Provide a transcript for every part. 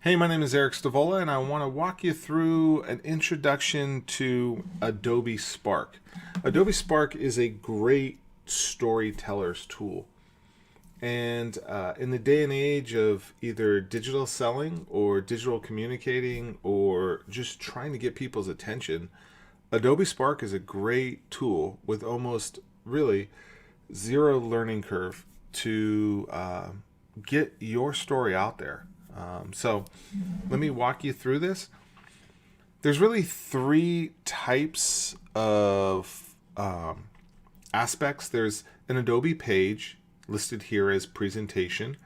Hey, my name is Eric Stavola, and I want to walk you through an introduction to Adobe Spark. Adobe Spark is a great storyteller's tool. And in the day and age of either digital selling or digital communicating or just trying to get people's attention, Adobe Spark is a great tool with almost really zero learning curve to get your story out there. So let me walk you through this. There's really three types of aspects. There's an Adobe page listed here as presentation.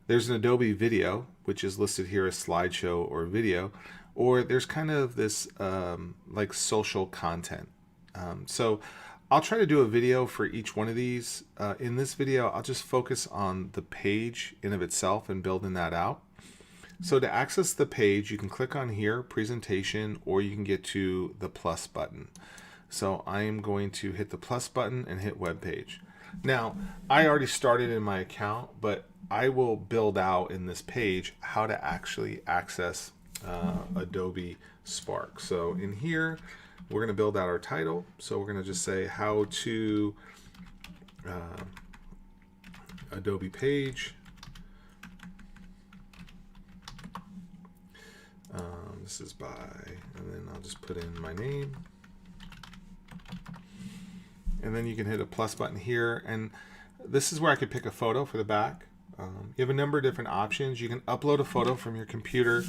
There's an Adobe video, which is listed here as slideshow or video. Or there's kind of this like social content. So I'll try to do a video for each one of these. In this video, I'll just focus on the page in of itself and building that out. So to access the page, you can click on here, presentation, or you can get to the plus button. So I am going to hit the plus button and hit web page. Now, I already started in my account, but I will build out in this page how to actually access Adobe Spark. So in here, we're going to build out our title. So we're going to just say how to Adobe page. This is by, and then I'll just put in my name. And then you can hit a plus button here. And this is where I could pick a photo for the back. You have a number of different options. You can upload a photo from your computer.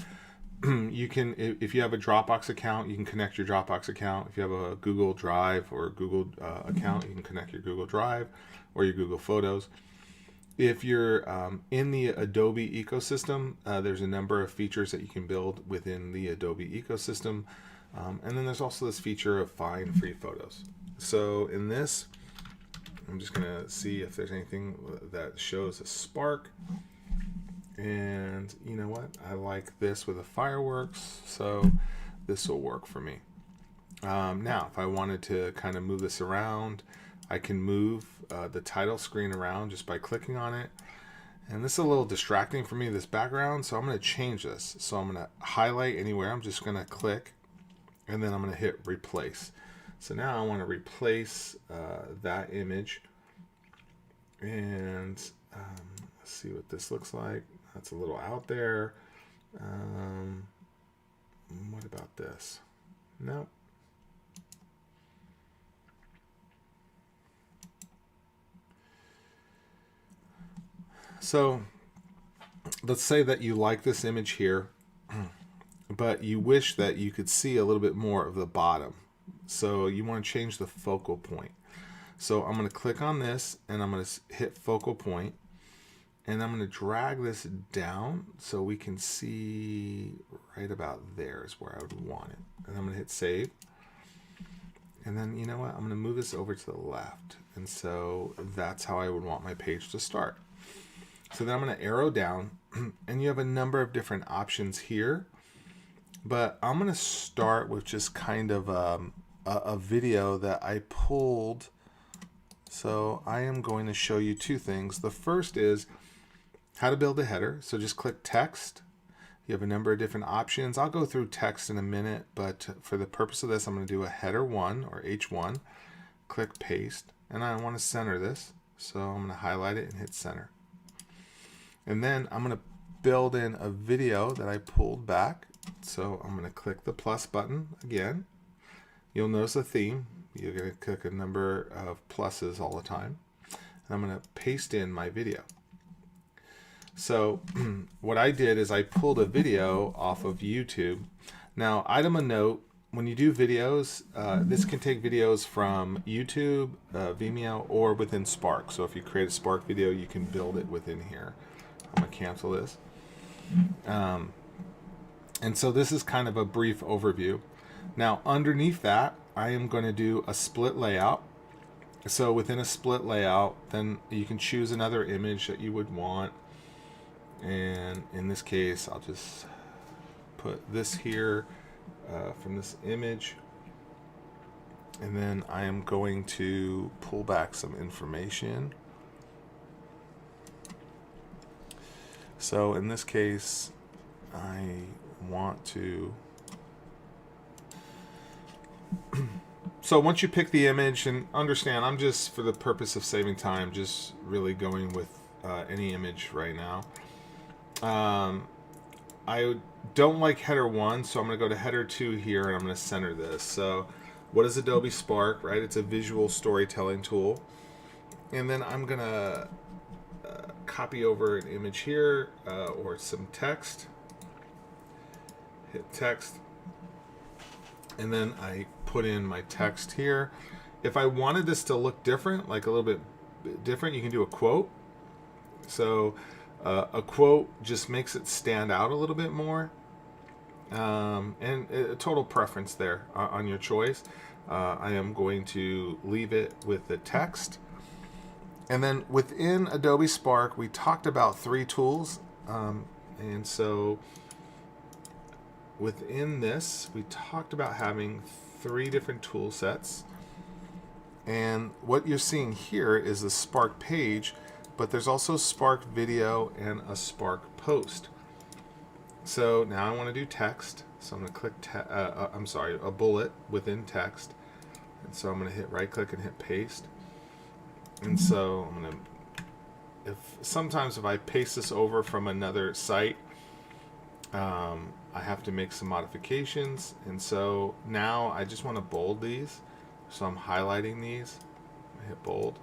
You can, if you have a Dropbox account, you can connect your Dropbox account. If you have a Google Drive or a Google account, you can connect your Google Drive or your Google Photos. If you're in the Adobe ecosystem, there's a number of features that you can build within the Adobe ecosystem. And then there's also this feature of find free photos. So in this, I'm just going to see if there's anything that shows a spark. And you know what? I like this with the fireworks, so this will work for me. Now, if I wanted to kind of move this around, I can move the title screen around just by clicking on it. And this is a little distracting for me, this background, so I'm going to change this. So I'm going to highlight anywhere. I'm just going to click, and then I'm going to hit replace. So now I want to replace that image. And let's see what this looks like. That's a little out there. What about this? Nope. So let's say that you like this image here, but you wish that you could see a little bit more of the bottom. So you want to change the focal point. So I'm going to click on this and I'm going to hit focal point, and I'm going to drag this down so we can see right about there is where I would want it. And I'm going to hit save. And then you know what? I'm going to move this over to the left. And so that's how I would want my page to start. So then I'm going to arrow down, and you have a number of different options here. But I'm going to start with just kind of a video that I pulled. So I am going to show you two things. The first is how to build a header. So just click text. You have a number of different options. I'll go through text in a minute, but for the purpose of this, I'm going to do a header 1 or H1. Click paste, and I want to center this. So I'm going to highlight it and hit center. And then I'm going to build in a video that I pulled back. So I'm going to click the plus button again. You'll notice a theme. You're going to click a number of pluses all the time. And I'm going to paste in my video. So what I did is I pulled a video off of YouTube. Now, item of note, when you do videos, this can take videos from YouTube, Vimeo, or within Spark. So if you create a Spark video, you can build it within here. I'm going to cancel this. And so this is kind of a brief overview. Now, underneath that, I am going to do a split layout. So within a split layout, then you can choose another image that you would want. And in this case, I'll just put this here from this image. And then I am going to pull back some information. So in this case, I want to... So once you pick the image, and understand, I'm just, for the purpose of saving time, just really going with any image right now. I don't like header 1, so I'm going to go to header 2 here, and I'm going to center this. So what is Adobe Spark, right? It's a visual storytelling tool. And then I'm going to copy over an image here, or some text. Hit text. And then I put in my text here. If I wanted this to look different, like a little bit different, you can do a quote. So a quote just makes it stand out a little bit more. And a total preference there on your choice. I am going to leave it with the text. And then within Adobe Spark, we talked about 3 tools. And so within this, we talked about having 3 different tool sets. And what you're seeing here is the Spark page, but there's also Spark video and a Spark post. So now I want to do text. So I'm going to click, a bullet within text. And so I'm going to hit right click and hit paste. And so I'm going to, sometimes if I paste this over from another site, I have to make some modifications. And so now I just want to bold these. So I'm highlighting these. I hit bold.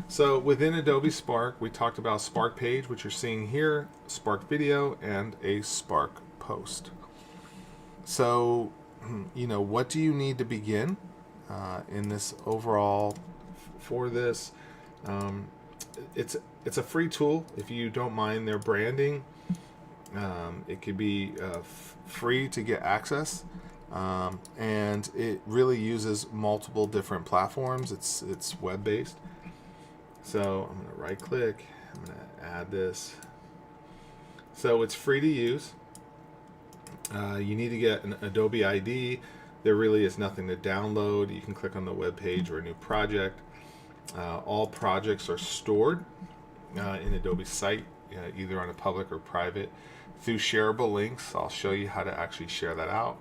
So within Adobe Spark, we talked about Spark page, which you're seeing here, Spark video, and a Spark post. So, what do you need to begin in this overall for this? It's a free tool if you don't mind their branding. It could be free to get access, and it really uses multiple different platforms. It's web-based. So I'm going to right click, I'm going to add this. So it's free to use. You need to get an Adobe ID. There really is nothing to download. You can click on the web page or a new project. All projects are stored in Adobe site, either on a public or private, through shareable links. I'll show you how to actually share that out.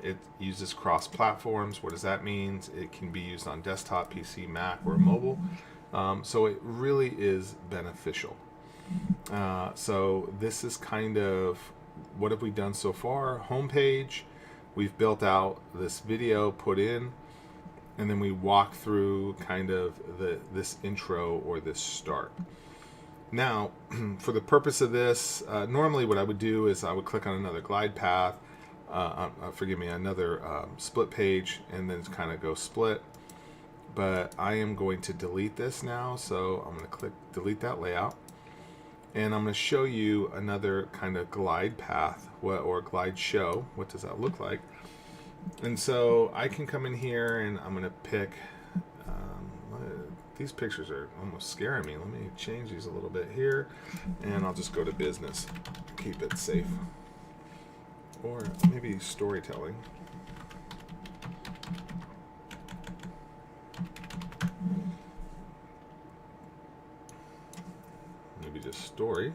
It uses cross platforms. What does that mean? It can be used on desktop, PC, Mac, or mobile. So it really is beneficial. So this is kind of what have we done so far. Homepage, we've built out this video, put in, and then we walk through kind of this intro or this start. Now, for the purpose of this, normally what I would do is I would click on another glide path, another split page, and then kind of go split. But I am going to delete this now, so I'm going to click delete that layout. And I'm going to show you another kind of glide path or glide show. What does that look like? And so I can come in here and I'm going to pick, these pictures are almost scaring me. Let me change these a little bit here, and I'll just go to business, keep it safe. Or maybe storytelling. Maybe just story.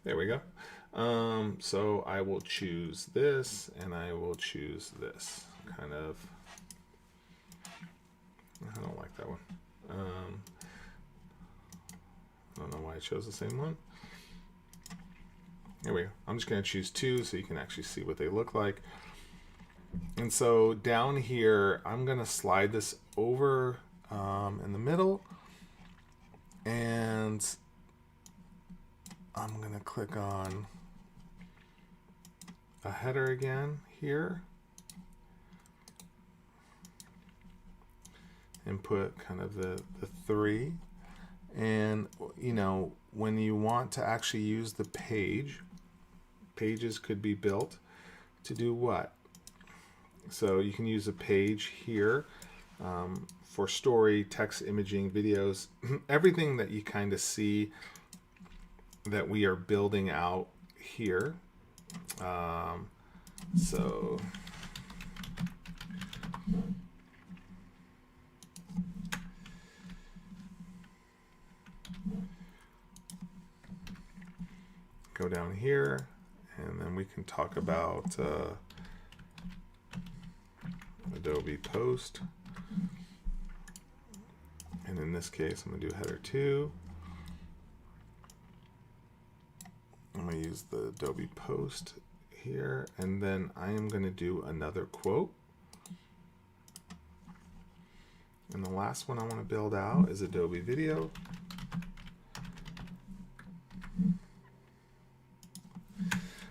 There we go. So I will choose this, and I will choose this. Kind of, I don't like that one. I don't know why I chose the same one. Here we go. I'm just going to choose 2 so you can actually see what they look like. And so down here, I'm going to slide this over in the middle, and I'm going to click on a header again here and put kind of the 3. And when you want to actually use the pages could be built to do what? So you can use a page here for story, text, imaging, videos, everything that you kind of see that we are building out here. So go down here, and then we can talk about Adobe Post. And in this case, I'm going to do header 2. I'm going to use the Adobe Post here, and then I am going to do another quote. And the last one I want to build out is Adobe Video.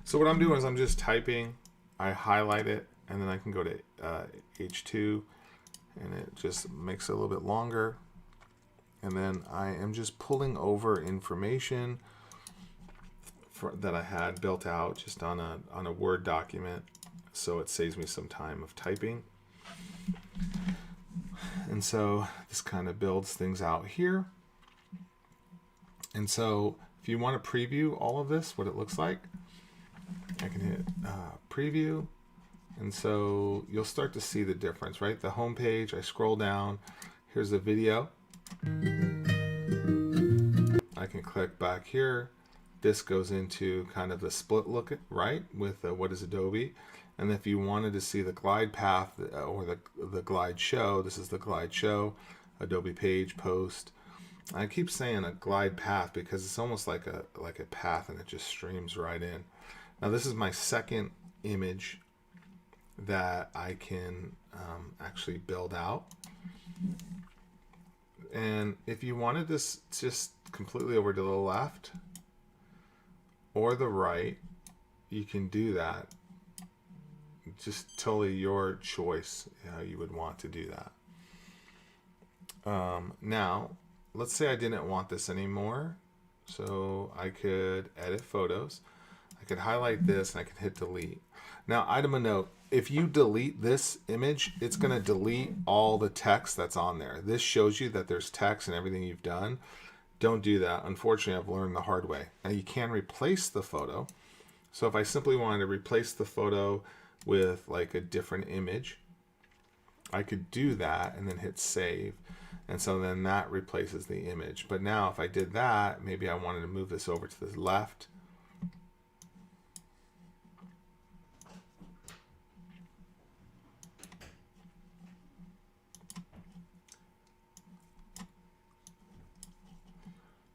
So what I'm doing is I'm just typing, I highlight it, and then I can go to H2, and it just makes it a little bit longer. And then I am just pulling over information that I had built out just on a Word document, so it saves me some time of typing. And so this kind of builds things out here. And so if you want to preview all of this, what it looks like, I can hit preview. And so you'll start to see the difference, right? The home page, I scroll down, here's the video. I can click back here. This goes into kind of the split look, right, with what is Adobe. And if you wanted to see the glide path or the glide show, this is the glide show, Adobe Page, Post. I keep saying a glide path because it's almost like a path, and it just streams right in. Now this is my second image that I can actually build out. And if you wanted this just completely over to the left or the right, you can do that. Just totally your choice how you would want to do that. Now, let's say I didn't want this anymore. So I could edit photos. I could highlight this and I could hit delete. Now, item of note, if you delete this image, it's going to delete all the text that's on there. This shows you that there's text and everything you've done. Don't do that. Unfortunately, I've learned the hard way. Now, you can replace the photo. So if I simply wanted to replace the photo with like a different image, I could do that and then hit save. And so then that replaces the image. But now if I did that, maybe I wanted to move this over to the left.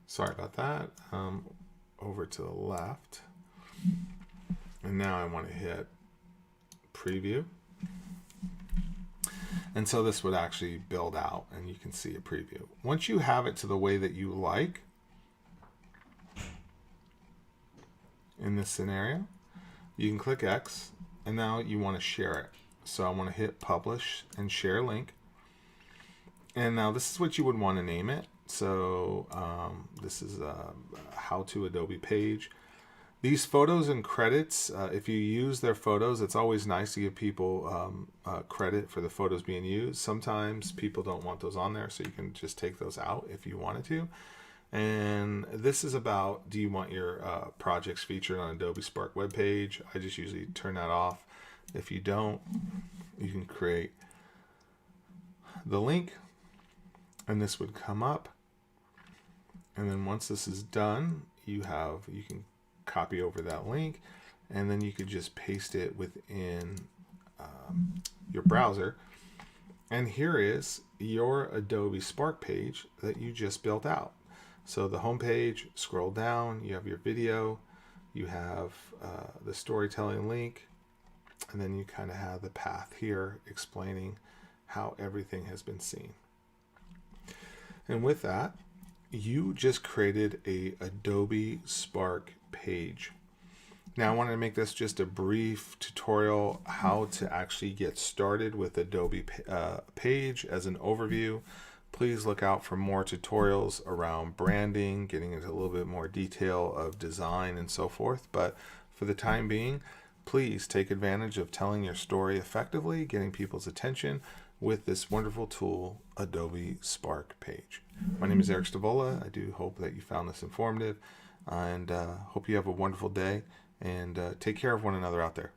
Sorry about that. Over to the left. And now I want to hit preview. And so this would actually build out and you can see a preview. Once you have it to the way that you like, in this scenario, you can click X and now you want to share it. So I want to hit publish and share link. And now this is what you would want to name it. So this is a how-to Adobe page. These photos and credits, if you use their photos, it's always nice to give people credit for the photos being used. Sometimes people don't want those on there, so you can just take those out if you wanted to. And this is about, do you want your projects featured on Adobe Spark web page? I just usually turn that off. If you don't, you can create the link, and this would come up. And then once this is done, you can copy over that link, and then you could just paste it within your browser. And here is your Adobe Spark page that you just built out. So the home page, scroll down, you have your video, you have the storytelling link, and then you kind of have the path here explaining how everything has been seen. And with that, you just created a Adobe Spark page. Now I wanted to make this just a brief tutorial how to actually get started with Adobe page as an overview. Please look out for more tutorials around branding, getting into a little bit more detail of design and so forth. But for the time being, please take advantage of telling your story effectively, getting people's attention with this wonderful tool, Adobe Spark page. My name is Eric Stavola. I do hope that you found this informative, and hope you have a wonderful day, and take care of one another out there.